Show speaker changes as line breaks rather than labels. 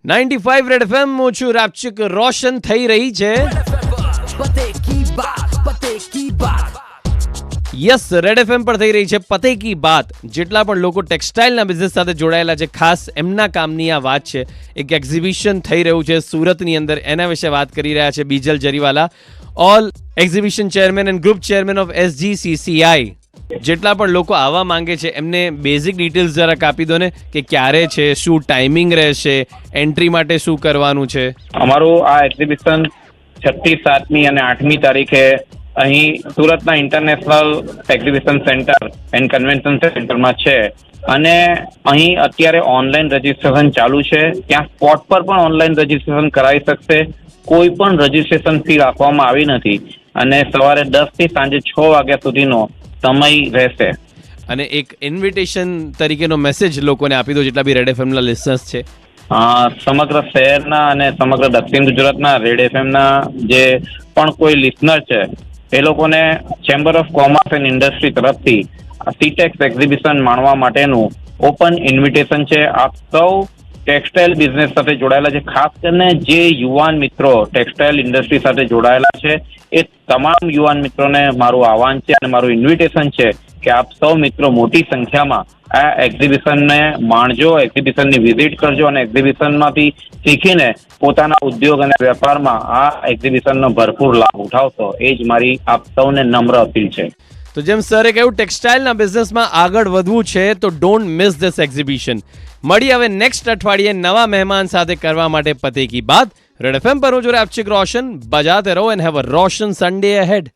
95 red FM હું છું રાપચિક રોશન થઈ રહી છે યસ રેડ એફએમ પર થઈ રહી છે પતે કી બાત. જેટલા પણ લોકો ટેક્સટાઇલના બિઝનેસ સાથે જોડાયેલા છે, ખાસ એમના કામની આ વાત છે. એક એક્ઝિબિશન થઈ રહ્યું છે સુરતની અંદર, એના વિશે વાત કરી રહ્યા છે Bijal Jariwala, all exhibition chairman and group chairman of SGCCI. જેટલા પણ લોકો આવવા માંગે છે એમને બેઝિક ડિટેલ્સ જરાક આપી દો ને, કે ક્યારે છે, શું ટાઈમિંગ રહેશે, એન્ટ્રી માટે શું કરવાનું છે.
અમારું આ એક્ઝિબિશન 6મી, 7મી અને 8મી તારીખે અહીં સુરતના international exhibition centre and convention સેન્ટરમાં છે. અને અહીં અત્યારે ઓનલાઈન રજીસ્ટ્રેશન ચાલુ છે. ત્યાં સ્પોટ પર પણ ઓનલાઈન રજીસ્ટ્રેશન કરાવી શકશે. કોઈ પણ રજીસ્ટ્રેશન ફી રાખવામાં આવી નથી અને સવારે 10 થી સાંજે 6 વાગ્યા સુધીનો સમય રહેશે.
અને એક ઇન્વિટેશન તરીકેનો મેસેજ લોકોને આપી દો, જેટલા બી રેડ એફએમના લિસનર્સ છે.
સમગ્ર શહેરના અને સમગ્ર દક્ષિણ ગુજરાતના રેડ એફએમના જે પણ કોઈ લિસનર છે એ લોકોને chamber of commerce and industry તરફથી સીટેક્સ એક્ઝિબિશન માણવા માટેનું ઓપન ઇન્વિટેશન છે. આપ સૌ ટેક્સટાઇલ બિઝનેસ સાથે જોડાયેલા છે, ખાસ કરીને જે યુવાન મિત્રો ટેક્સટાઇલ ઇન્ડસ્ટ્રી સાથે જોડાયેલા છે, એ તમામ યુવાન મિત્રોને મારું આહવાન છે અને મારું ઇન્વિટેશન છે કે આપ સૌ મિત્રો મોટી સંખ્યામાં આ એક્ઝિબિશનને માણજો, એક્ઝિબિશનની વિઝિટ કરજો અને એક્ઝિબિશનમાંથી શીખીને પોતાના ઉદ્યોગ અને વેપારમાં આ એક્ઝિબિશનનો ભરપૂર લાભ ઉઠાવશો. એ જ મારી આપ સૌને નમ્ર અપીલ છે.
તો જેમ સરે કહ્યું, ટેક્સટાઇલના બિઝનેસમાં આગળ વધવું છે તો ડોન્ટ મિસ ધીસ એક્ઝિબિશન. મળી હવે નેક્સ્ટ અઠવાડિયે નવા મહેમાન સાથે કરવા માટે પતે કી બાત. રેડ એફએમ પર હું છું રાપચિક રોશન. બજાતે રહો and have a Roshan Sunday ahead.